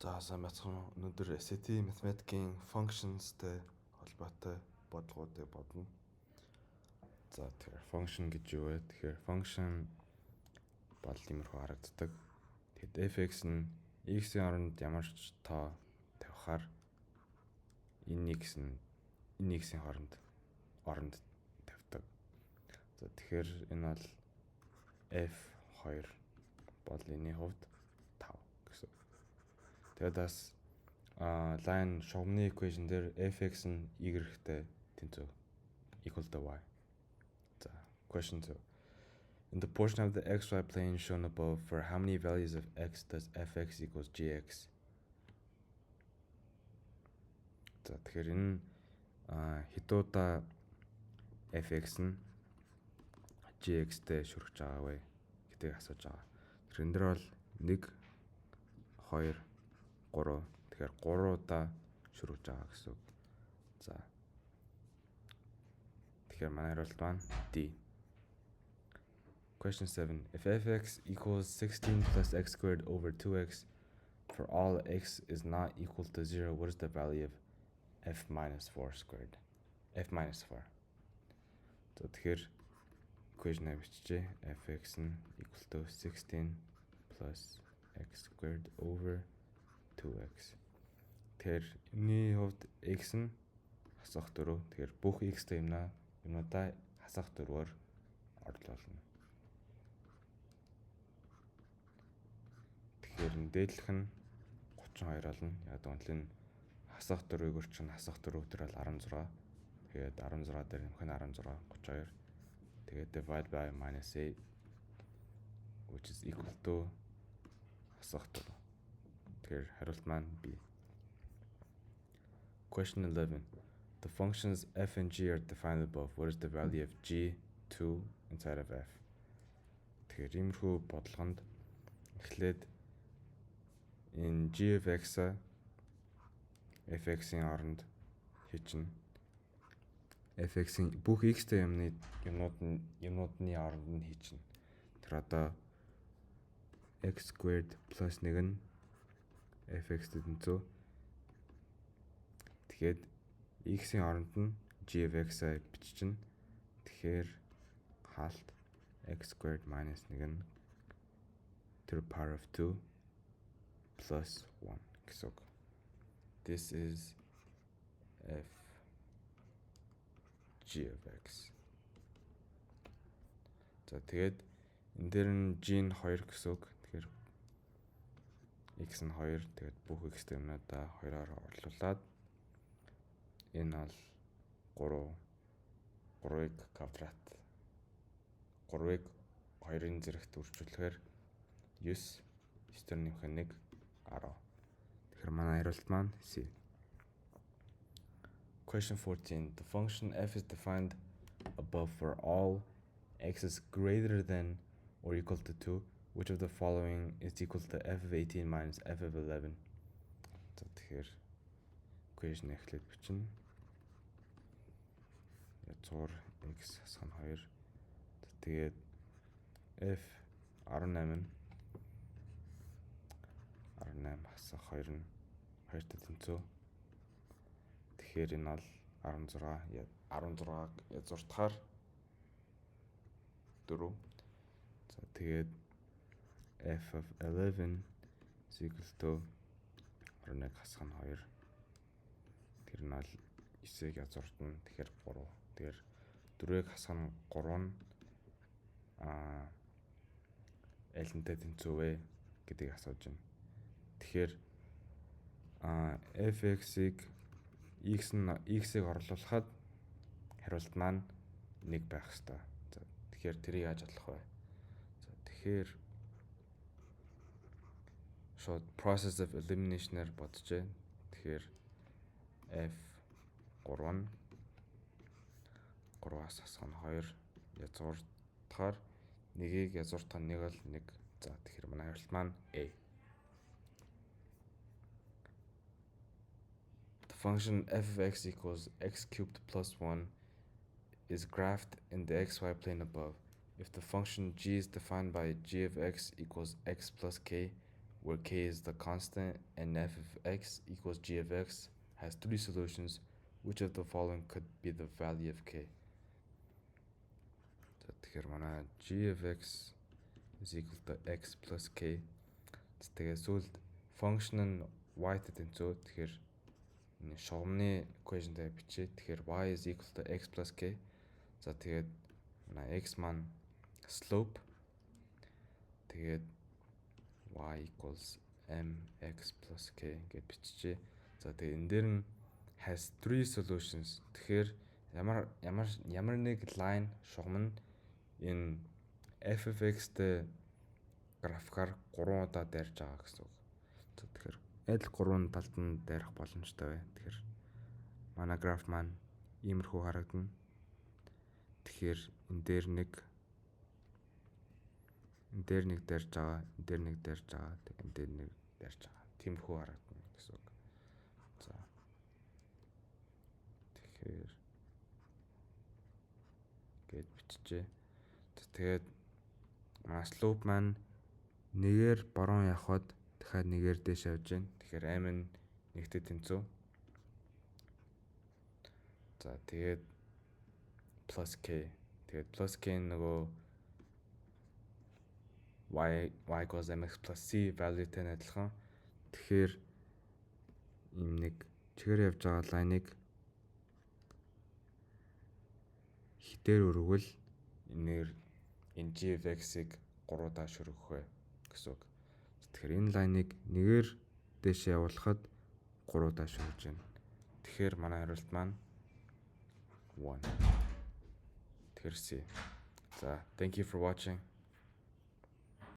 За сайн бацхан өнөөдөр SAT Mathematics-ийн functionsтэй холбоотой бодлогуудыг бодно. За тэгэхээр function гэж юу вэ? Тэгэхээр function бол иймэрхүү харагддаг. Тэгэхэд fx нь x-ийн оронд ямар ч тоо тавихаар энэ x-ийн оронд тавьдаг. За тэгэхээр энэ бол f2 бол энэний хувьд 5 гэсэн. Тэгээд бас line шугамны equation дээр fx нь y-тэй тэнцүү equal to y. So, question 2. In the portion of the xy plane shown above, for how many values of x does fx equals gx? За тэгэхээр энэ хэдуудаа fx нь gx-тэй шүрэж байгаа вэ гэдгийг асууж байгаа. Тэгэхээр энэ дэр бол 1 2 3. Тэгэхээр 3 удаа шүргэж байгаа гэсэн үг. За. Тэгэхээр манай хариулт маань D. Question 7. If fx equals 16 plus x squared over 2x for all x is not equal to 0, what is the value of f minus 4 squared? F minus 4. So тэгэхээр equation-ыг биччихье. fx нь equal to 16 plus x squared over 2x. Тэгэхээр энэний хувьд x нь хасах 4. Тэгэхээр бүх x-тэй юмнуудаа хасах 4-оор орлуулна. Тэгэхээр энэ дээдлэх нь 32 болно. Яг үнэхээр хасах 4-ийг өрчин хасах 4 өтер бол 16. Тэгээд 16 дээр нэмэх нь 16 32. Тэгээд divide by minus 8 which is equal to хасах 4. Here, хариулт маань B. Question 11. The functions f and g are defined above. What is the value of g2 inside of f? Тэгэхээр иймэрхүү бодлогонд эхлээд энэ g of x fx-ийн оронд хийчихнэ. fx-ийн бүх x-тэй юмнуудны оронд нь хийчихнэ. Тэр одоо x squared plus 1 нь fx-тэй тэнцүү. Тэгэхээр x-ийн оронд нь g of x-аа биччихнэ. Тэгэхээр хаалт x squared minus 1 нь to the power of 2 plus 1 гэсэн үг. This is f g of x. За тэгээд энэ дээр нь g нь 2 гэсэн үг. Тэгэхээр x нь 2. Тэгээд бүх x-тэй юмнуудаа 2-оор орлуулад энэ бол 3-ыг квадрат 3-ыг 2-ын зэрэгт үржүүлэхээр 9 9-төр нэмэх нь 1 10. Тэгэхээр манай хариулт маань C. Question 14. The function f is defined above for all x is greater than or equal to 2. Which of the following is equal to f of 18 minus f of 11? За тэгэхээр equation эхлээд бичнэ. Язгуур x хасах нь 2. Тэгээд f 18 хасах 2 нь 2-тэй тэнцүү. Тэгэхээр энэ бол 16-г язгууртахаар 4. За тэгээд f of 11 is equal to 21 хасах нь 2. Тэр нь бол 9-ийг язгууртна. Тэгэхээр 3. Тэгэхээр 4-ийг хасах нь 3 нь айлнтай тэнцүү вэ гэдгийг асууж байна. Тэгэхээр fx-ийг x-ийг орлуулахад хариулт маань 1 байх ёстой. За тэгэхээр тэрийг яаж одлох вэ? За тэгэхээр шууд process of elimination-аар бодчихъя. Тэгэхээр f 3 нь 3-аас хасах нь 2 язгууртахаар 1-ийг язгууртах нь 1 бол 1. За тэгэхээр манай хариулт маань A. The function f of x equals x cubed plus 1 is graphed in the xy plane above. If the function g is defined by g of x equals x plus k, where k is the constant and f of x equals g of x has three solutions. Which of the following could be the value of k? За тэгэхээр манай g of x is equal to x plus k. Тэгээд сүүлд function нь y-тэй тэнцүү. Тэгэхээр шугамны equation дээр бичээ. Тэгэхээр y is equal to x plus k. За тэгээд манай x маань slope. Тэгээд y equals mx plus k гэж биччихье. За тэгээд энэ дээр нь has three solutions. Тэгэхээр ямар нэг line шугам нь энэ f of x-тэй графикаар 3 удаа дайрж байгаа гэсэн үг. Тэгэхээр аль 3 талд нь дайрах боломжтой вэ? Тэгэхээр манай граф маань иймэрхүү харагдана. Тэгэхээр энэ дээр нэг дайрж байгаа, энэ дээр нэг дайрж байгаа, тэгээд энэ дээр нэг дайрж байгаа. Тиймэрхүү харагдана гэсэн үг. За. Тэгэхээр гээд биччихье. Тэгээд манай slope маань нэгээр борон явхад дахиад нэгээр дээш явж байна. Тэгэхээр m нь нэгтэй тэнцүү. За тэгээд plus k. Тэгээд plus k нөгөө y equals mx plus c value-тэй адилхан. Тэгэхээр ийм нэг чигээр явж байгаа line-ыг хитээр өргөвөл энэ g of x-ыг 3 удаа шүргэх вэ гэсэн үг. Тэгэхээр энэ line-ыг нэгээр дээш явуулахад 3 удаа шүргэж байна. Тэгэхээр манай хариулт маань 1. Тэгэхээр C. So, thank you for watching.